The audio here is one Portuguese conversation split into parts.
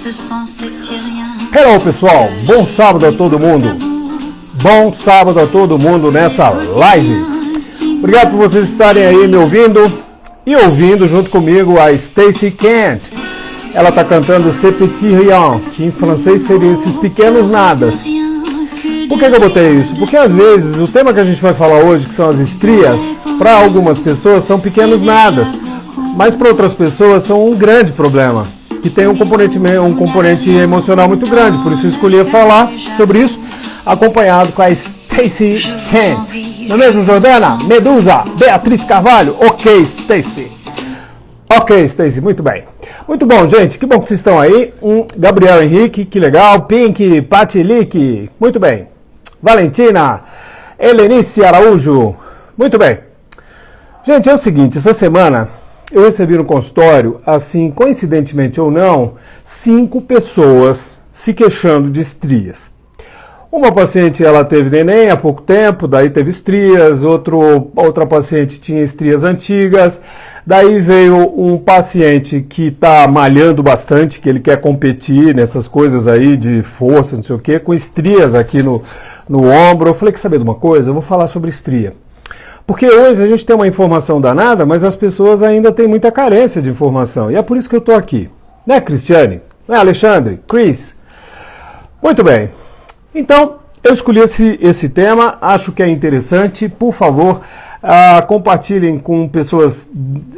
Hello pessoal, bom sábado a todo mundo. Bom sábado a todo mundo nessa live. Obrigado por vocês estarem aí me ouvindo e ouvindo junto comigo a Stacey Kent. Ela está cantando Ce Petit Rien, que em francês seriam esses pequenos nadas. Por que eu botei isso? Porque às vezes o tema que a gente vai falar hoje, que são as estrias, para algumas pessoas são pequenos nadas, mas para outras pessoas são um grande problema, que tem um componente emocional muito grande. Por isso eu escolhi falar sobre isso, acompanhado com a Stacey Kent. Não é mesmo, Jordana? Medusa, Beatriz Carvalho? Ok, Stacey. Ok, Stacey, muito bem. Muito bom, gente, que bom que vocês estão aí. Gabriel Henrique, que legal. Pink, Pati Lick, muito bem. Valentina, Helenice Araújo, muito bem. Gente, é o seguinte, essa semana eu recebi no consultório, assim, coincidentemente ou não, 5 pessoas se queixando de estrias. Uma paciente, ela teve neném há pouco tempo, daí teve estrias, outra paciente tinha estrias antigas, daí veio um paciente que está malhando bastante, que ele quer competir nessas coisas aí de força, não sei o quê, com estrias aqui no ombro. Eu falei, quer saber de uma coisa? Eu vou falar sobre estria. Porque hoje a gente tem uma informação danada, mas as pessoas ainda têm muita carência de informação. E é por isso que eu estou aqui. Né, Cristiane? Né, Alexandre? Chris? Muito bem. Então, eu escolhi esse tema, acho que é interessante. Por favor, compartilhem com pessoas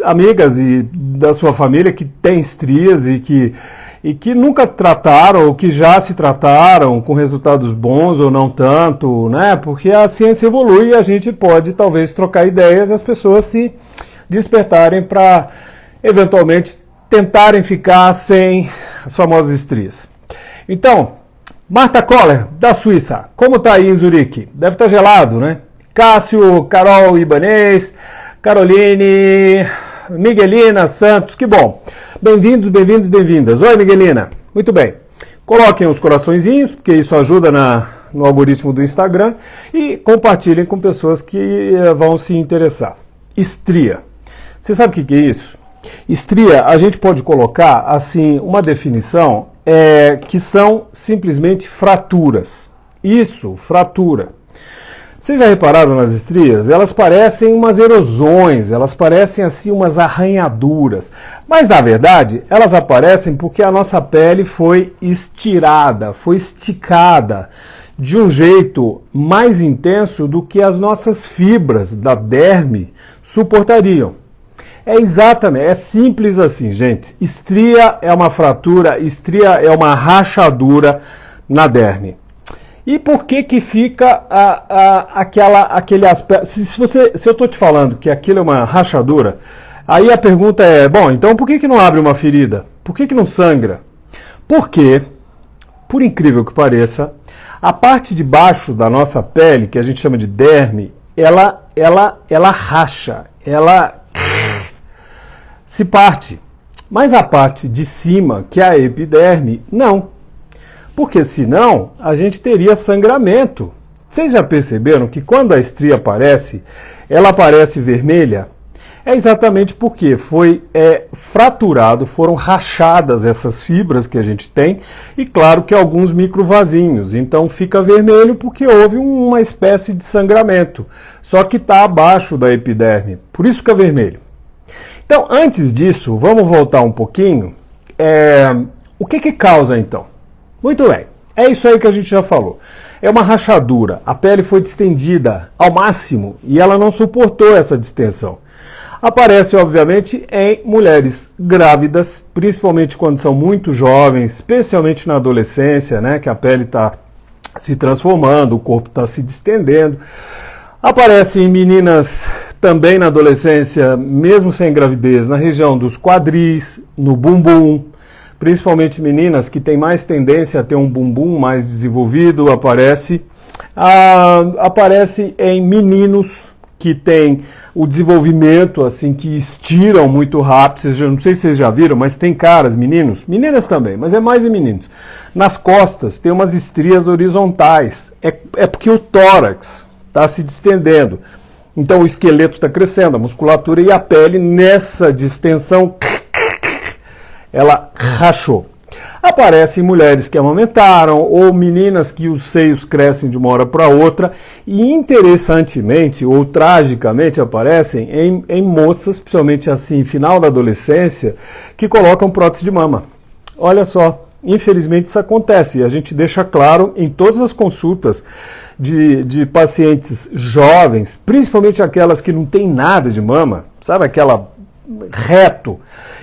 amigas e da sua família que têm estrias e que nunca trataram ou que já se trataram com resultados bons ou não tanto, né? Porque a ciência evolui e a gente pode talvez trocar ideias e as pessoas se despertarem para eventualmente tentarem ficar sem as famosas estrias. Então, Marta Koller, da Suíça, como está aí em Zurique? Deve estar gelado, né? Cássio, Carol Ibanez, Caroline, Miguelina Santos, que bom. Bem-vindos, bem-vindos, bem-vindas. Oi, Miguelina. Muito bem. Coloquem os coraçõezinhos, porque isso ajuda no algoritmo do Instagram, e compartilhem com pessoas que vão se interessar. Estria. Você sabe o que é isso? Estria, a gente pode colocar, assim, uma definição, que são simplesmente fraturas. Isso, fratura. Vocês já repararam nas estrias? Elas parecem umas erosões, elas parecem assim umas arranhaduras. Mas na verdade, elas aparecem porque a nossa pele foi estirada, foi esticada de um jeito mais intenso do que as nossas fibras da derme suportariam. É simples assim, gente. Estria é uma fratura, estria é uma rachadura na derme. E por que fica aquele aspecto? Se eu estou te falando que aquilo é uma rachadura, aí a pergunta é, bom, então por que não abre uma ferida? Por que não sangra? Porque, por incrível que pareça, a parte de baixo da nossa pele, que a gente chama de derme, ela racha, ela se parte. Mas a parte de cima, que é a epiderme, não. Porque senão a gente teria sangramento. Vocês já perceberam que quando a estria aparece, ela aparece vermelha? É exatamente porque foi fraturado, foram rachadas essas fibras que a gente tem e claro que alguns microvasinhos. Então fica vermelho porque houve uma espécie de sangramento. Só que está abaixo da epiderme, por isso que é vermelho. Então antes disso, vamos voltar um pouquinho. O que causa então? Muito bem, é isso aí que a gente já falou. É uma rachadura, a pele foi distendida ao máximo e ela não suportou essa distensão. Aparece, obviamente, em mulheres grávidas, principalmente quando são muito jovens, especialmente na adolescência, né, que a pele está se transformando, o corpo está se distendendo. Aparece em meninas também na adolescência, mesmo sem gravidez, na região dos quadris, no bumbum. Principalmente meninas que têm mais tendência a ter um bumbum mais desenvolvido, aparece em meninos que têm o desenvolvimento assim que estiram muito rápido. Não sei se vocês já viram, mas tem caras, meninas também, mas é mais em meninos. Nas costas tem umas estrias horizontais, é porque o tórax está se distendendo. Então o esqueleto está crescendo, a musculatura e a pele nessa distensão ela rachou. Aparecem mulheres que amamentaram ou meninas que os seios crescem de uma hora para outra e interessantemente ou tragicamente aparecem em moças, principalmente assim, final da adolescência, que colocam prótese de mama. Olha só, infelizmente isso acontece e a gente deixa claro em todas as consultas de pacientes jovens, principalmente aquelas que não têm nada de mama, sabe aquela reto,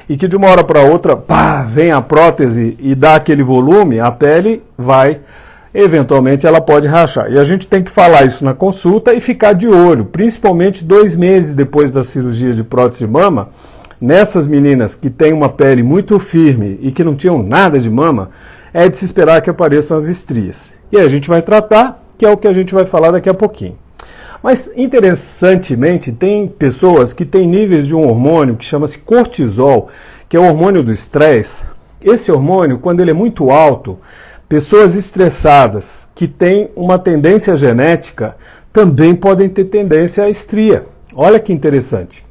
e que de uma hora para outra, pá, vem a prótese e dá aquele volume, a pele vai, eventualmente ela pode rachar. E a gente tem que falar isso na consulta e ficar de olho, principalmente 2 meses depois da cirurgia de prótese de mama, nessas meninas que têm uma pele muito firme e que não tinham nada de mama, é de se esperar que apareçam as estrias. E aí a gente vai tratar, que é o que a gente vai falar daqui a pouquinho. Mas, interessantemente, tem pessoas que têm níveis de um hormônio que chama-se cortisol, que é o hormônio do estresse. Esse hormônio, quando ele é muito alto, pessoas estressadas que têm uma tendência genética também podem ter tendência à estria. Olha que interessante.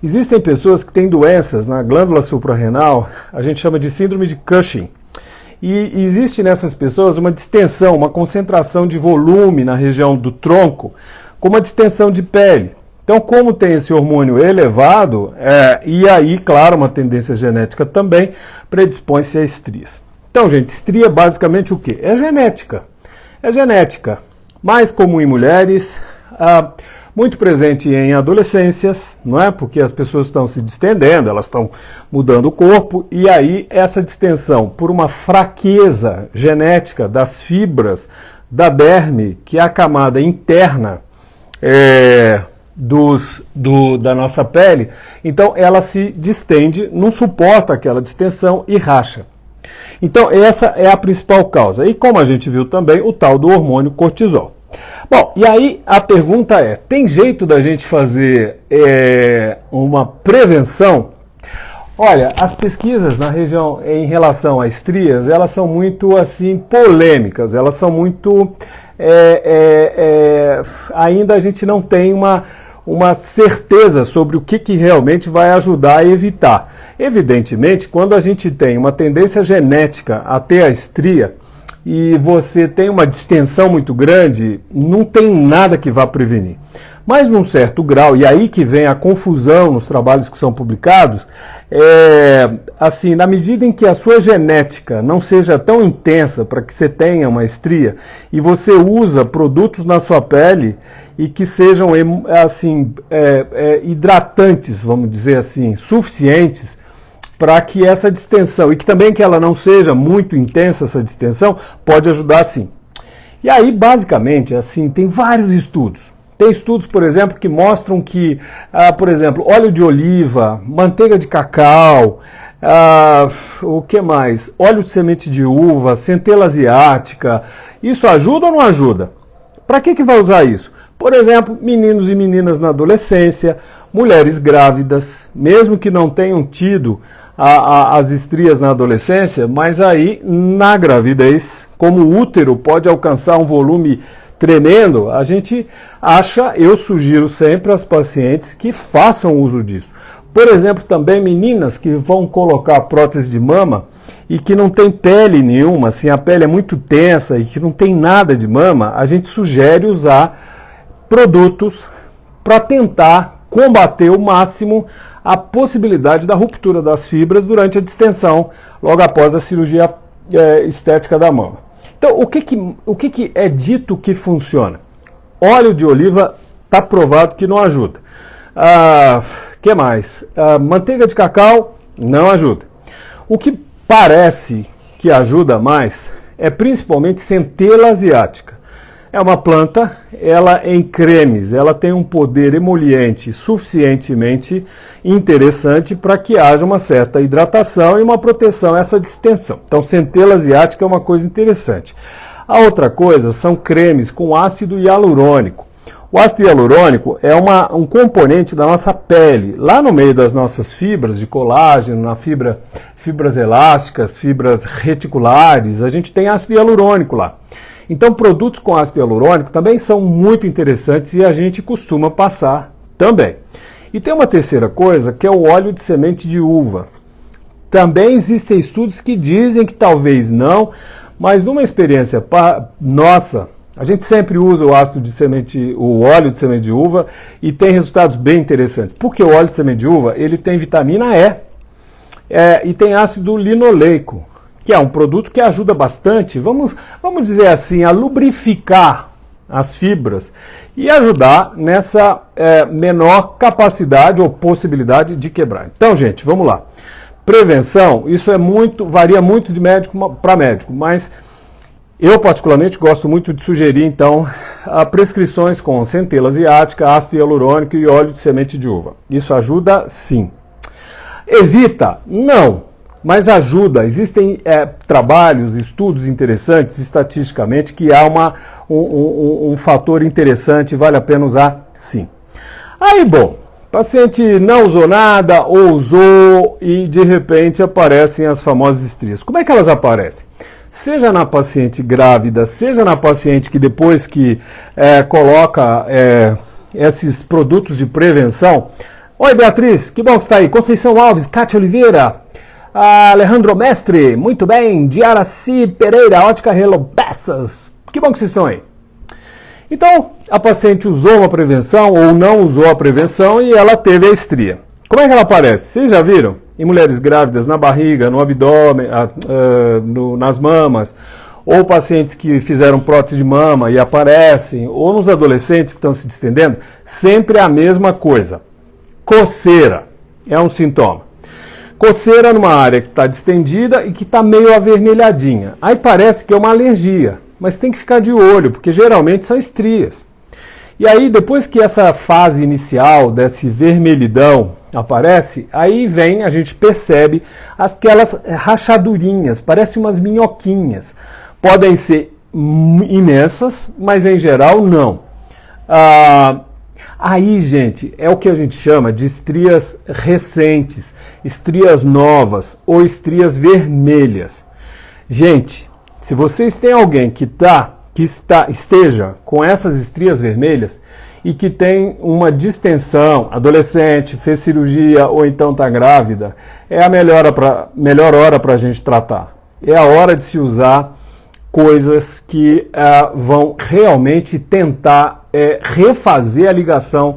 Existem pessoas que têm doenças na glândula suprarrenal, a gente chama de síndrome de Cushing. E existe nessas pessoas uma distensão, uma concentração de volume na região do tronco, com uma distensão de pele. Então, como tem esse hormônio elevado, e aí, claro, uma tendência genética também, predispõe-se a estrias. Então, gente, estria basicamente o quê? É genética. É genética. Mais comum em mulheres, muito presente em adolescências, não é? Porque as pessoas estão se distendendo, elas estão mudando o corpo, e aí essa distensão, por uma fraqueza genética das fibras da derme, que é a camada interna da nossa pele, então ela se distende, não suporta aquela distensão e racha. Então essa é a principal causa. E como a gente viu também, o tal do hormônio cortisol. Bom, e aí a pergunta é, tem jeito da gente fazer uma prevenção? Olha, as pesquisas na região em relação a estrias, elas são muito assim polêmicas, elas são muito ainda a gente não tem uma certeza sobre o que realmente vai ajudar a evitar. Evidentemente, quando a gente tem uma tendência genética a ter a estria e você tem uma distensão muito grande, não tem nada que vá prevenir. Mas num certo grau, e aí que vem a confusão nos trabalhos que são publicados, assim, na medida em que a sua genética não seja tão intensa para que você tenha uma estria, e você usa produtos na sua pele e que sejam assim, hidratantes, vamos dizer assim, suficientes para que essa distensão, e que também que ela não seja muito intensa, essa distensão, pode ajudar sim. E aí, basicamente, assim, tem vários estudos. Tem estudos, por exemplo, que mostram que, por exemplo, óleo de oliva, manteiga de cacau, o que mais? Óleo de semente de uva, centela asiática. Isso ajuda ou não ajuda? Para que vai usar isso? Por exemplo, meninos e meninas na adolescência, mulheres grávidas, mesmo que não tenham tido as estrias na adolescência, mas aí na gravidez, como o útero pode alcançar um volume tremendo, a gente acha, eu sugiro sempre às pacientes que façam uso disso. Por exemplo, também meninas que vão colocar prótese de mama e que não tem pele nenhuma, assim, a pele é muito tensa e que não tem nada de mama, a gente sugere usar produtos para tentar combater ao máximo a possibilidade da ruptura das fibras durante a distensão, logo após a cirurgia estética da mama. Então, o que é dito que funciona? Óleo de oliva está provado que não ajuda. Que mais? Manteiga de cacau não ajuda. O que parece que ajuda mais é principalmente centela asiática. É uma planta, ela em cremes, ela tem um poder emoliente suficientemente interessante para que haja uma certa hidratação e uma proteção a essa distensão. Então, centela asiática é uma coisa interessante. A outra coisa são cremes com ácido hialurônico. O ácido hialurônico é um componente da nossa pele. Lá no meio das nossas fibras de colágeno, fibras elásticas, fibras reticulares, a gente tem ácido hialurônico lá. Então, produtos com ácido hialurônico também são muito interessantes e a gente costuma passar também. E tem uma terceira coisa, que é o óleo de semente de uva. Também existem estudos que dizem que talvez não, mas numa experiência nossa, a gente sempre usa o ácido de semente, o óleo de semente de uva e tem resultados bem interessantes. Porque o óleo de semente de uva, ele tem vitamina E, e tem ácido linoleico, que é um produto que ajuda bastante, vamos dizer assim, a lubrificar as fibras e ajudar nessa menor capacidade ou possibilidade de quebrar. Então, gente, vamos lá. Prevenção, isso varia muito de médico para médico, mas eu particularmente gosto muito de sugerir, então, prescrições com centela asiática, ácido hialurônico e óleo de semente de uva. Isso ajuda, sim. Evita? Não, mas ajuda. Existem trabalhos, estudos interessantes, estatisticamente, que há um fator interessante, vale a pena usar, sim. Aí, bom, paciente não usou nada, ou usou e de repente aparecem as famosas estrias. Como é que elas aparecem? Seja na paciente grávida, seja na paciente que depois que coloca esses produtos de prevenção. Oi, Beatriz, que bom que está aí. Conceição Alves, Cátia Oliveira, Alejandro Mestre, muito bem. Diaraci Pereira, Ótica Hello Peças, que bom que vocês estão aí. Então, a paciente usou uma prevenção ou não usou a prevenção e ela teve a estria. Como é que ela aparece? Vocês já viram? Em mulheres grávidas, na barriga, no abdômen, nas mamas, ou pacientes que fizeram prótese de mama e aparecem, ou nos adolescentes que estão se distendendo, sempre a mesma coisa. Coceira é um sintoma. Coceira numa área que está distendida e que está meio avermelhadinha. Aí parece que é uma alergia, mas tem que ficar de olho, porque geralmente são estrias. E aí, depois que essa fase inicial desse vermelhidão aparece, aí a gente percebe aquelas rachadurinhas, parecem umas minhoquinhas. Podem ser imensas, mas em geral não. Aí, gente, é o que a gente chama de estrias recentes, estrias novas ou estrias vermelhas. Gente, se vocês têm alguém que esteja com essas estrias vermelhas e que tem uma distensão, adolescente, fez cirurgia ou então está grávida, é a melhor hora para a gente tratar. É a hora de se usar coisas que vão realmente tentar refazer a ligação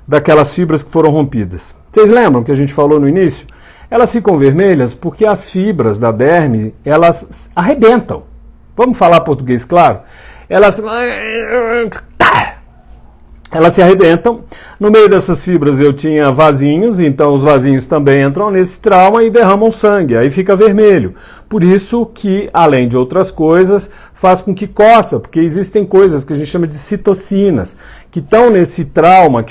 daquelas fibras que foram rompidas. Vocês lembram que a gente falou no início? Elas ficam vermelhas porque as fibras da derme, elas arrebentam. Vamos falar português, claro? Elas se arrebentam. No meio dessas fibras eu tinha vasinhos, então os vasinhos também entram nesse trauma e derramam sangue, aí fica vermelho. Por isso que, além de outras coisas, faz com que coça, porque existem coisas que a gente chama de citocinas, que estão nesse trauma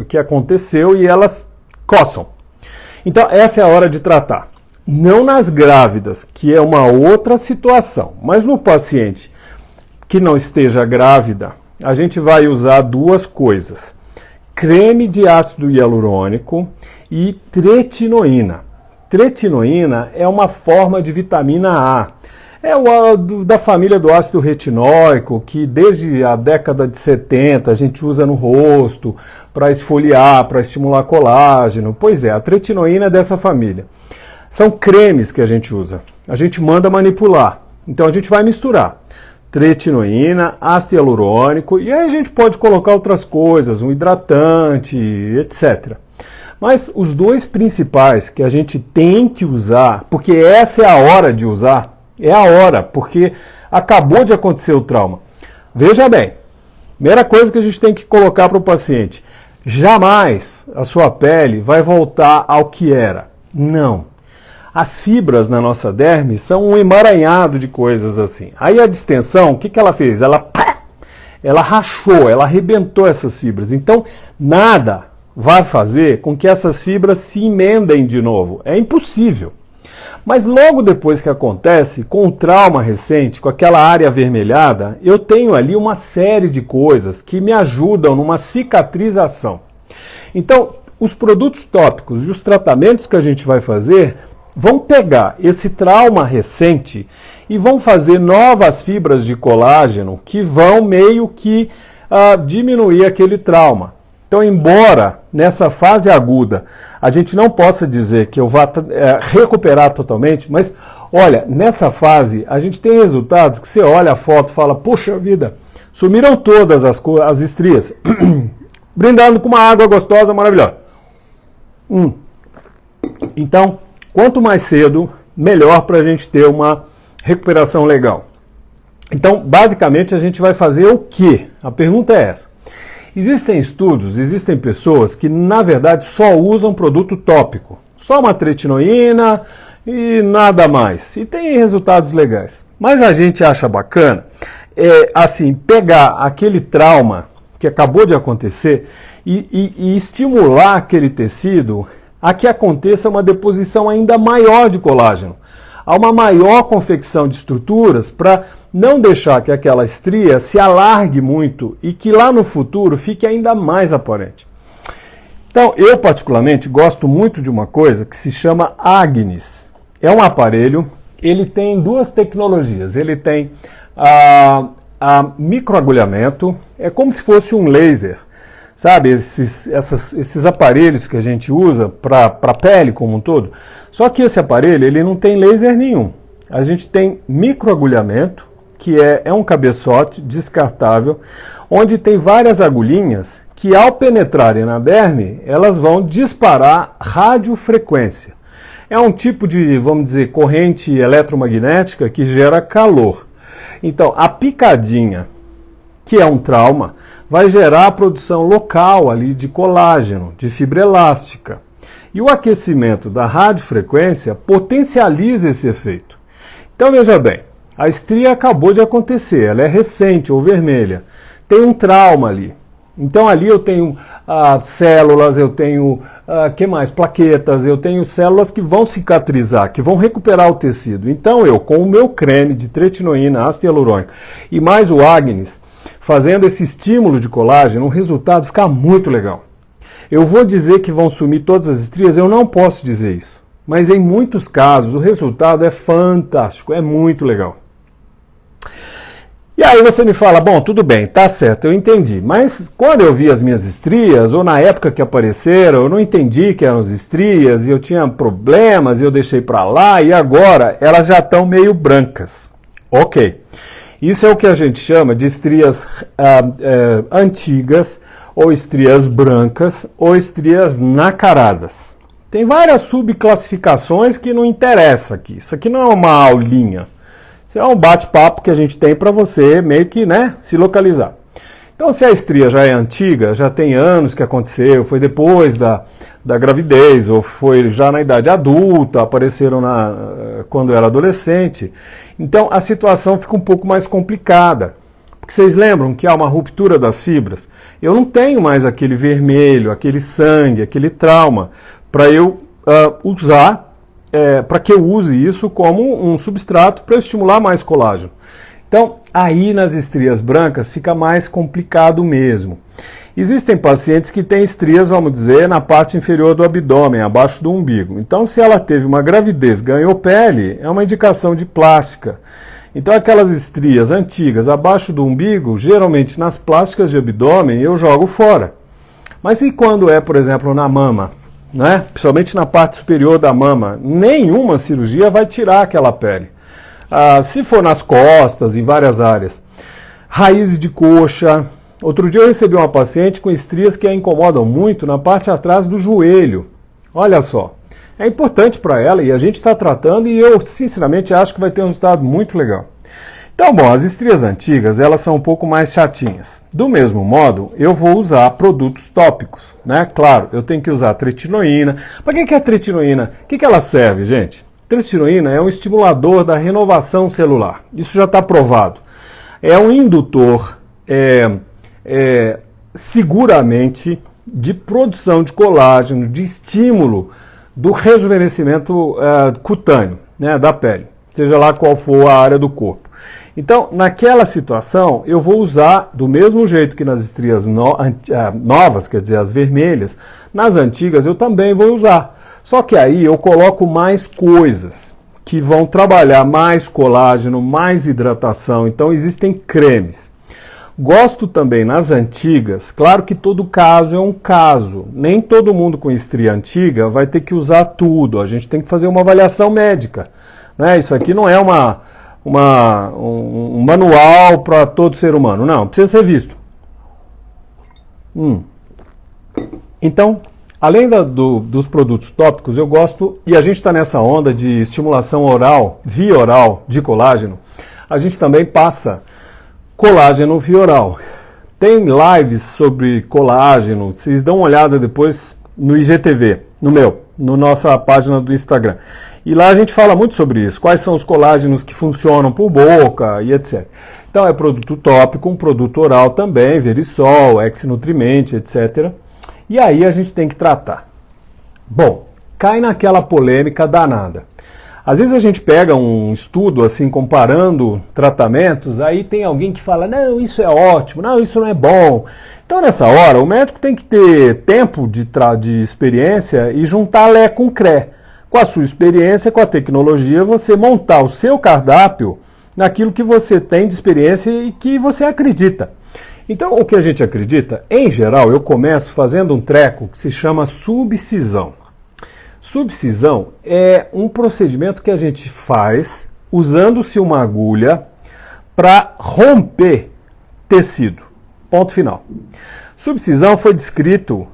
que aconteceu e elas coçam. Então essa é a hora de tratar. Não nas grávidas, que é uma outra situação, mas no paciente que não esteja grávida, a gente vai usar duas coisas: creme de ácido hialurônico e tretinoína. Tretinoína é uma forma de vitamina A. É da família do ácido retinóico, que desde a década de 70 a gente usa no rosto para esfoliar, para estimular colágeno. Pois é, a tretinoína é dessa família. São cremes que a gente usa. A gente manda manipular. Então a gente vai misturar tretinoína, ácido hialurônico, e aí a gente pode colocar outras coisas, um hidratante, etc. Mas os dois principais que a gente tem que usar, porque essa é a hora de usar, é a hora, porque acabou de acontecer o trauma. Veja bem, primeira coisa que a gente tem que colocar para o paciente: jamais a sua pele vai voltar ao que era. Não. As fibras na nossa derme são um emaranhado de coisas assim. Aí a distensão, o que ela fez? Ela rachou, ela arrebentou essas fibras. Então, nada vai fazer com que essas fibras se emendem de novo. É impossível. Mas logo depois que acontece, com o trauma recente, com aquela área avermelhada, eu tenho ali uma série de coisas que me ajudam numa cicatrização. Então, os produtos tópicos e os tratamentos que a gente vai fazer vão pegar esse trauma recente e vão fazer novas fibras de colágeno que vão meio que diminuir aquele trauma. Então, embora nessa fase aguda a gente não possa dizer que eu vá recuperar totalmente, mas olha, nessa fase a gente tem resultados que você olha a foto e fala, poxa vida, sumiram todas as estrias, brindando com uma água gostosa, maravilhosa. Então, quanto mais cedo, melhor para a gente ter uma recuperação legal. Então, basicamente, a gente vai fazer o quê? A pergunta é essa. Existem estudos, existem pessoas que, na verdade, só usam produto tópico. Só uma tretinoína e nada mais. E tem resultados legais. Mas a gente acha bacana, assim, pegar aquele trauma que acabou de acontecer e estimular aquele tecido a que aconteça uma deposição ainda maior de colágeno. Há uma maior confecção de estruturas para não deixar que aquela estria se alargue muito e que lá no futuro fique ainda mais aparente. Então, eu particularmente gosto muito de uma coisa que se chama Agnes. É um aparelho, ele tem duas tecnologias. Ele tem a microagulhamento, é como se fosse um laser. Sabe, esses aparelhos que a gente usa para a pele como um todo. Só que esse aparelho ele não tem laser nenhum. A gente tem microagulhamento, que é um cabeçote descartável, onde tem várias agulhinhas que ao penetrarem na derme, elas vão disparar radiofrequência. É um tipo de, vamos dizer, corrente eletromagnética que gera calor. Então, a picadinha, que é um trauma, vai gerar a produção local ali de colágeno, de fibra elástica. E o aquecimento da radiofrequência potencializa esse efeito. Então veja bem, a estria acabou de acontecer, ela é recente ou vermelha. Tem um trauma ali. Então ali eu tenho células, eu tenho que mais? Plaquetas, eu tenho células que vão cicatrizar, que vão recuperar o tecido. Então eu, com o meu creme de tretinoína, ácido hialurônico e mais o Agnes, fazendo esse estímulo de colágeno, o resultado fica muito legal. Eu vou dizer que vão sumir todas as estrias? Eu não posso dizer isso. Mas em muitos casos o resultado é fantástico, é muito legal. E aí você me fala, bom, tudo bem, tá certo, eu entendi. Mas quando eu vi as minhas estrias, ou na época que apareceram, eu não entendi que eram as estrias, e eu tinha problemas, e eu deixei para lá, e agora elas já estão meio brancas. Ok. Isso é o que a gente chama de estrias antigas, ou estrias brancas, ou estrias nacaradas. Tem várias subclassificações que não interessa aqui. Isso aqui não é uma aulinha. Isso é um bate-papo que a gente tem para você meio que, se localizar. Então, se a estria já é antiga, já tem anos que aconteceu, foi depois da gravidez, ou foi já na idade adulta, apareceram quando era adolescente, então a situação fica um pouco mais complicada. Porque vocês lembram que há uma ruptura das fibras? Eu não tenho mais aquele vermelho, aquele sangue, aquele trauma, para eu usar, para que eu use isso como um substrato para estimular mais colágeno. Então, aí nas estrias brancas fica mais complicado mesmo. Existem pacientes que têm estrias, vamos dizer, na parte inferior do abdômen, abaixo do umbigo. Então, se ela teve uma gravidez, ganhou pele, é uma indicação de plástica. Então, aquelas estrias antigas abaixo do umbigo, geralmente nas plásticas de abdômen, eu jogo fora. Mas e quando é, por exemplo, na mama? Principalmente na parte superior da mama, nenhuma cirurgia vai tirar aquela pele. Se for nas costas, em várias áreas. Raízes de coxa. Outro dia eu recebi uma paciente com estrias que a incomodam muito na parte atrás do joelho. Olha só. É importante para ela e a gente está tratando e eu, sinceramente, acho que vai ter um resultado muito legal. Então, bom, as estrias antigas, elas são um pouco mais chatinhas. Do mesmo modo, eu vou usar produtos tópicos, Claro, eu tenho que usar tretinoína. Para que é a tretinoína? O que ela serve, gente? Tretinoína é um estimulador da renovação celular. Isso já está provado. É um indutor, seguramente, de produção de colágeno, de estímulo do rejuvenescimento cutâneo, da pele, seja lá qual for a área do corpo. Então, naquela situação, eu vou usar do mesmo jeito que nas estrias novas, quer dizer, as vermelhas, nas antigas eu também vou usar. Só que aí eu coloco mais coisas que vão trabalhar mais colágeno, mais hidratação. Então, existem cremes. Gosto também nas antigas, claro que todo caso é um caso, nem todo mundo com estria antiga vai ter que usar tudo, a gente tem que fazer uma avaliação médica, né? Isso aqui não é um manual para todo ser humano, não, precisa ser visto. Então, além dos produtos tópicos, eu gosto, e a gente está nessa onda de estimulação oral, via oral, de colágeno, a gente também passa colágeno via oral. Tem lives sobre colágeno, vocês dão uma olhada depois no IGTV, na nossa página do Instagram. E lá a gente fala muito sobre isso, quais são os colágenos que funcionam por boca e etc. Então é produto tópico, um produto oral também, Verisol, Ex-Nutriment, etc. E aí a gente tem que tratar. Bom, cai naquela polêmica danada. Às vezes a gente pega um estudo assim comparando tratamentos, aí tem alguém que fala, não, isso é ótimo, não, isso não é bom. Então nessa hora o médico tem que ter tempo de experiência e juntar Lé com Cré. Com a sua experiência, com a tecnologia, você montar o seu cardápio naquilo que você tem de experiência e que você acredita. Então o que a gente acredita, em geral, eu começo fazendo um treco que se chama subcisão. Subcisão é um procedimento que a gente faz usando-se uma agulha para romper tecido. Ponto final. Subcisão foi descrito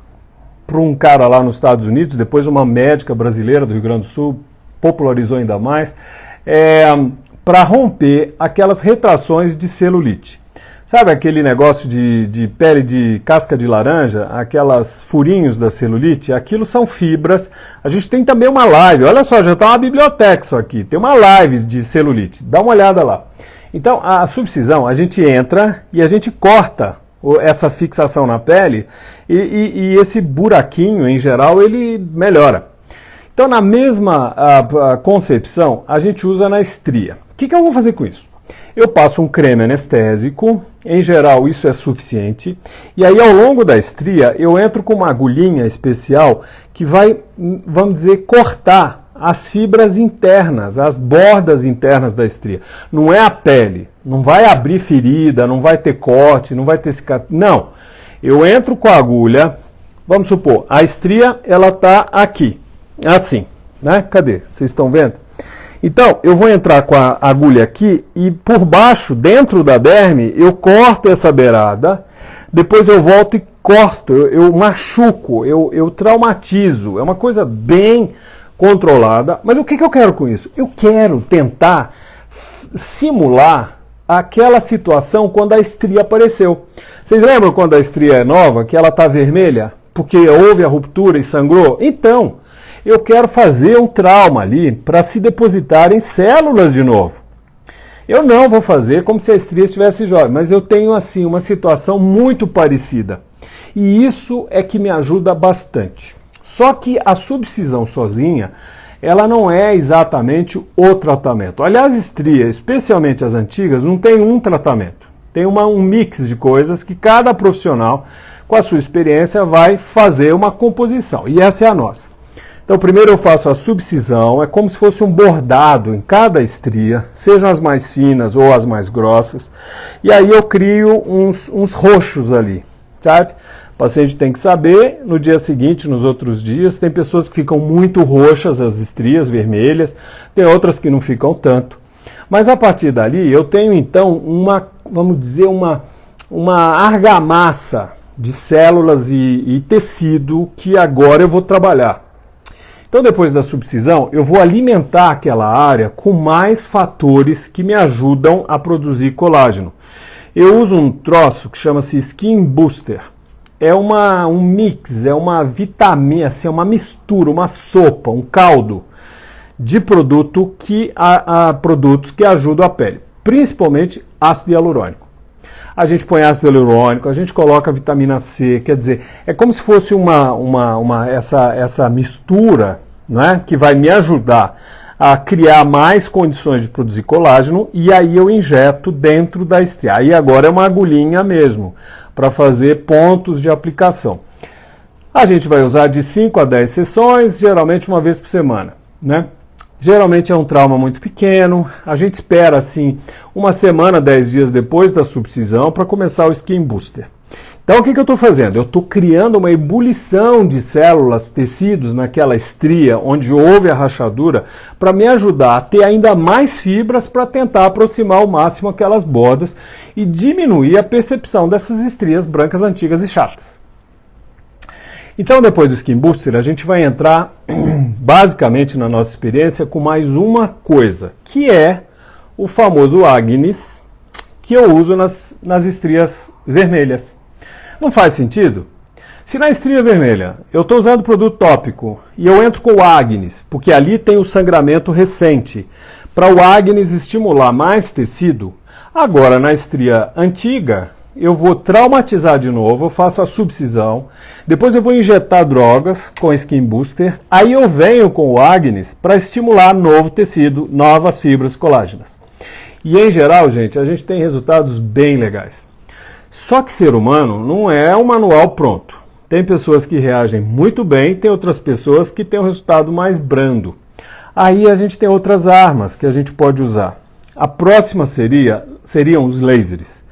por um cara lá nos Estados Unidos, depois uma médica brasileira do Rio Grande do Sul popularizou ainda mais, para romper aquelas retrações de celulite. Sabe aquele negócio de pele de casca de laranja, aquelas furinhos da celulite? Aquilo são fibras. A gente tem também uma live, olha só, já está uma biblioteca isso aqui. Tem uma live de celulite, dá uma olhada lá. Então, a subcisão, a gente entra e a gente corta essa fixação na pele e esse buraquinho, em geral, ele melhora. Então, na mesma concepção, a gente usa na estria. O que eu vou fazer com isso? Eu passo um creme anestésico, em geral isso é suficiente, e aí ao longo da estria eu entro com uma agulhinha especial que vai, vamos dizer, cortar as fibras internas, as bordas internas da estria. Não é a pele, não vai abrir ferida, não vai ter corte, não vai ter cicatriz, não. Eu entro com a agulha, vamos supor, a estria ela está aqui, assim, né? Cadê? Vocês estão vendo? Então, eu vou entrar com a agulha aqui e por baixo, dentro da derme, eu corto essa beirada, depois eu volto e corto, eu machuco, eu traumatizo. É uma coisa bem controlada. Mas o que eu quero com isso? Eu quero tentar simular aquela situação quando a estria apareceu. Vocês lembram quando a estria é nova, que ela está vermelha? Porque houve a ruptura e sangrou? Então, eu quero fazer um trauma ali para se depositarem células de novo. Eu não vou fazer como se a estria estivesse jovem, mas eu tenho assim uma situação muito parecida. E isso é que me ajuda bastante. Só que a subcisão sozinha, ela não é exatamente o tratamento. Aliás, estria, especialmente as antigas, não tem um tratamento. Tem um mix de coisas que cada profissional, com a sua experiência, vai fazer uma composição. E essa é a nossa. Então, primeiro eu faço a subcisão, é como se fosse um bordado em cada estria, sejam as mais finas ou as mais grossas, e aí eu crio uns roxos ali, sabe? O paciente tem que saber, no dia seguinte, nos outros dias, tem pessoas que ficam muito roxas, as estrias vermelhas, tem outras que não ficam tanto. Mas a partir dali, eu tenho então vamos dizer, uma argamassa de células e tecido que agora eu vou trabalhar. Então, depois da subcisão, eu vou alimentar aquela área com mais fatores que me ajudam a produzir colágeno. Eu uso um troço que chama-se Skin Booster. É um mix, é uma vitamina, assim, é uma mistura, uma sopa, um caldo de produtos que ajudam a pele, principalmente ácido hialurônico. A gente põe ácido hialurônico, a gente coloca vitamina C, quer dizer, é como se fosse essa mistura, né, que vai me ajudar a criar mais condições de produzir colágeno e aí eu injeto dentro da estria. Aí agora é uma agulhinha mesmo, para fazer pontos de aplicação. A gente vai usar de 5 a 10 sessões, geralmente uma vez por semana, né? Geralmente é um trauma muito pequeno, a gente espera assim uma semana, 10 dias depois da subcisão para começar o Skin Booster. Então o que eu estou fazendo? Eu estou criando uma ebulição de células, tecidos naquela estria onde houve a rachadura para me ajudar a ter ainda mais fibras para tentar aproximar ao máximo aquelas bordas e diminuir a percepção dessas estrias brancas antigas e chatas. Então depois do Skin Booster a gente vai entrar basicamente na nossa experiência com mais uma coisa, que é o famoso Agnes que eu uso nas estrias vermelhas. Não faz sentido? Se na estria vermelha eu estou usando produto tópico e eu entro com o Agnes, porque ali tem o sangramento recente, para o Agnes estimular mais tecido, agora na estria antiga eu vou traumatizar de novo, eu faço a subcisão, depois eu vou injetar drogas com Skin Booster, aí eu venho com o Agnes para estimular novo tecido, novas fibras colágenas. E em geral, gente, a gente tem resultados bem legais. Só que ser humano não é um manual pronto. Tem pessoas que reagem muito bem, tem outras pessoas que têm um resultado mais brando. Aí a gente tem outras armas que a gente pode usar. A próxima seriam os lasers.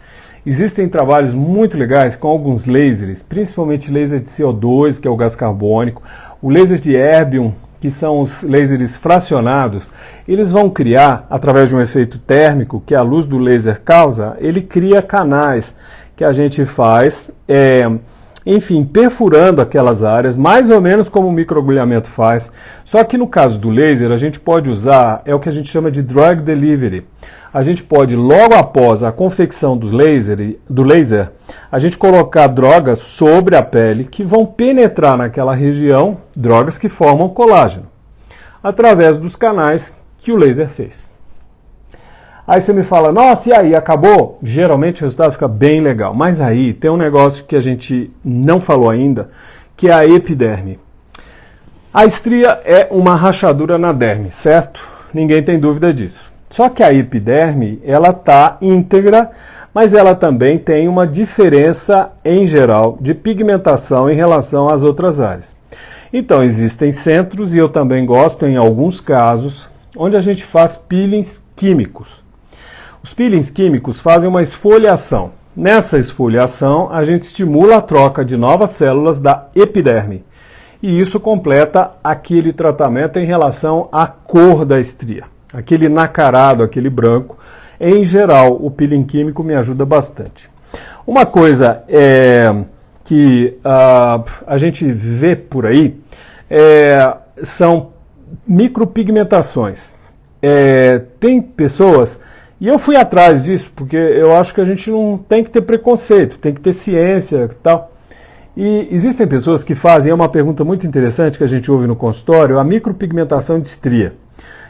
Existem trabalhos muito legais com alguns lasers, principalmente laser de CO2, que é o gás carbônico, o laser de erbium, que são os lasers fracionados. Eles vão criar, através de um efeito térmico que a luz do laser causa, ele cria canais que a gente faz, enfim, perfurando aquelas áreas, mais ou menos como o microagulhamento faz. Só que no caso do laser, a gente pode usar, é o que a gente chama de drug delivery. A gente pode, logo após a confecção do laser, a gente colocar drogas sobre a pele que vão penetrar naquela região, drogas que formam colágeno, através dos canais que o laser fez. Aí você me fala, nossa, e aí, acabou? Geralmente o resultado fica bem legal. Mas aí tem um negócio que a gente não falou ainda, que é a epiderme. A estria é uma rachadura na derme, certo? Ninguém tem dúvida disso. Só que a epiderme, ela está íntegra, mas ela também tem uma diferença, em geral, de pigmentação em relação às outras áreas. Então, existem centros, e eu também gosto, em alguns casos, onde a gente faz peelings químicos. Os peelings químicos fazem uma esfoliação. Nessa esfoliação, a gente estimula a troca de novas células da epiderme. E isso completa aquele tratamento em relação à cor da estria. Aquele nacarado, aquele branco. Em geral, o peeling químico me ajuda bastante. Uma coisa que a gente vê por aí são micropigmentações. Tem pessoas... E eu fui atrás disso, porque eu acho que a gente não tem que ter preconceito, tem que ter ciência e tal. E existem pessoas que fazem, é uma pergunta muito interessante que a gente ouve no consultório, a micropigmentação de estria.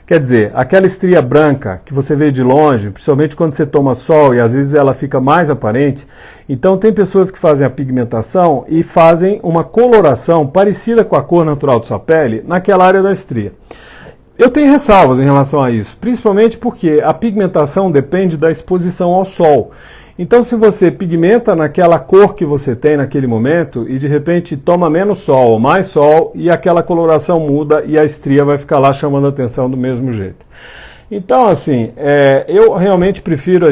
Quer dizer, aquela estria branca que você vê de longe, principalmente quando você toma sol e às vezes ela fica mais aparente. Então tem pessoas que fazem a pigmentação e fazem uma coloração parecida com a cor natural da sua pele naquela área da estria. Eu tenho ressalvas em relação a isso, principalmente porque a pigmentação depende da exposição ao sol. Então, se você pigmenta naquela cor que você tem naquele momento e de repente toma menos sol ou mais sol e aquela coloração muda e a estria vai ficar lá chamando a atenção do mesmo jeito. Então, assim, eu realmente prefiro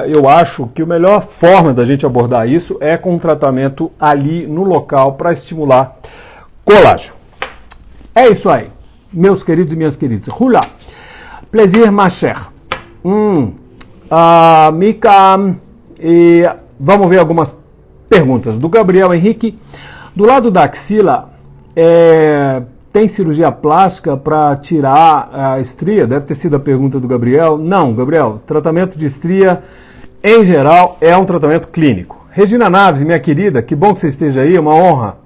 eu acho que a melhor forma da gente abordar isso é com um tratamento ali no local para estimular colágeno. É isso aí. Meus queridos e minhas queridas, Hula, plaisir, ma chère. Mica, e vamos ver algumas perguntas do Gabriel Henrique. Do lado da axila, tem cirurgia plástica para tirar a estria? Deve ter sido a pergunta do Gabriel. Não, Gabriel, tratamento de estria, em geral, é um tratamento clínico. Regina Naves, minha querida, que bom que você esteja aí, uma honra.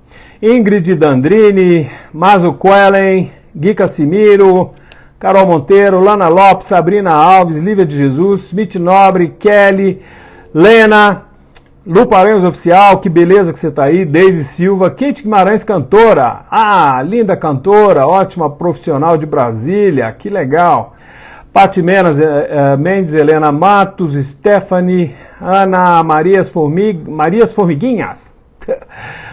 Ingrid Dandrini, Mazo Quellen, Gui Cassimiro, Carol Monteiro, Lana Lopes, Sabrina Alves, Lívia de Jesus, Smith Nobre, Kelly, Lena, Lu Paranhos Oficial, que beleza que você está aí, Deise Silva, Kate Guimarães, cantora, linda cantora, ótima profissional de Brasília, que legal, Pati Mendes, Helena Matos, Stephanie, Ana Marias Formiguinhas,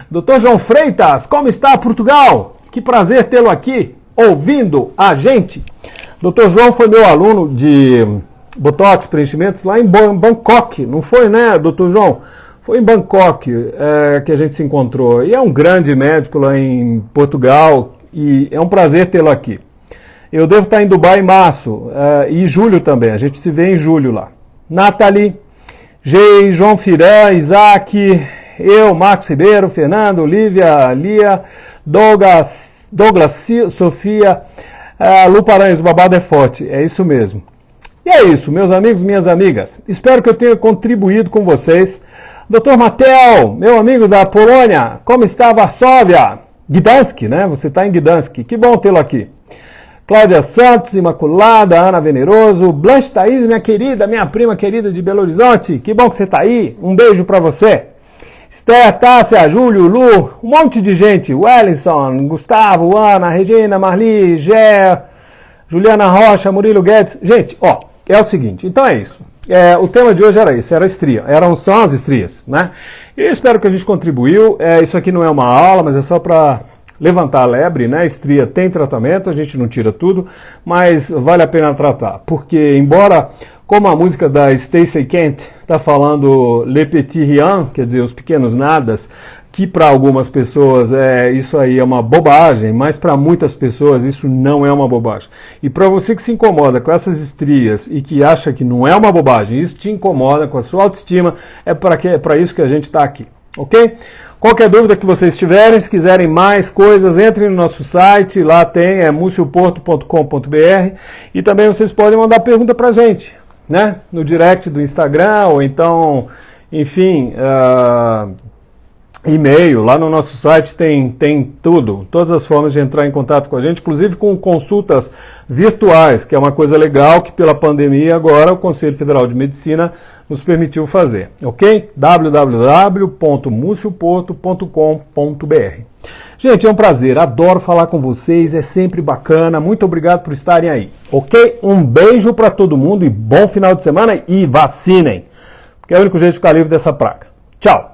Dr. João Freitas, como está Portugal? Que prazer tê-lo aqui. ouvindo a gente. Dr. João foi meu aluno de Botox, preenchimentos lá em Bangkok, não foi, né, Dr. João? Foi em Bangkok que a gente se encontrou. E é um grande médico lá em Portugal e é um prazer tê-lo aqui. Eu devo estar em Dubai em março e julho também. A gente se vê em julho lá. Nathalie, G, João Firan, Isaac, eu, Marcos Ribeiro, Fernando, Olivia, Lia, Douglas, Sofia, Lu Paranhos, o babado é forte. É isso mesmo. E é isso, meus amigos, minhas amigas. Espero que eu tenha contribuído com vocês. Dr. Matel, meu amigo da Polônia, como está Varsóvia? Gdansk, né? Você está em Gdansk. Que bom tê-lo aqui. Cláudia Santos, Imaculada, Ana Veneroso, Blanche Thaís, minha querida, minha prima querida de Belo Horizonte. Que bom que você está aí. Um beijo para você. Esther, Tássia, Júlio, Lu, um monte de gente. Wellington, Gustavo, Ana, Regina, Marli, Gé, Juliana Rocha, Murilo Guedes. Gente, ó, é o seguinte, então é isso. O tema de hoje era esse, era a estria. São as estrias, né? E eu espero que a gente contribuiu. Isso aqui não é uma aula, mas é só para levantar a lebre, né? Estria tem tratamento, a gente não tira tudo, mas vale a pena tratar. Porque, embora, como a música da Stacey Kent está falando Le Petit Rien, quer dizer, os pequenos nadas, que para algumas pessoas isso aí é uma bobagem, mas para muitas pessoas isso não é uma bobagem. E para você que se incomoda com essas estrias e que acha que não é uma bobagem, isso te incomoda com a sua autoestima, é para isso que a gente está aqui, ok? Qualquer dúvida que vocês tiverem, se quiserem mais coisas, entrem no nosso site, lá tem, mucioporto.com.br, e também vocês podem mandar pergunta para a gente, né? No direct do Instagram, ou então, enfim, e-mail, lá no nosso site tem tudo, todas as formas de entrar em contato com a gente, inclusive com consultas virtuais, que é uma coisa legal que pela pandemia agora o Conselho Federal de Medicina nos permitiu fazer, ok? www.mucioporto.com.br. Gente, é um prazer, adoro falar com vocês, é sempre bacana, muito obrigado por estarem aí, ok? Um beijo para todo mundo e bom final de semana e vacinem, porque é o único jeito de ficar livre dessa praga. Tchau!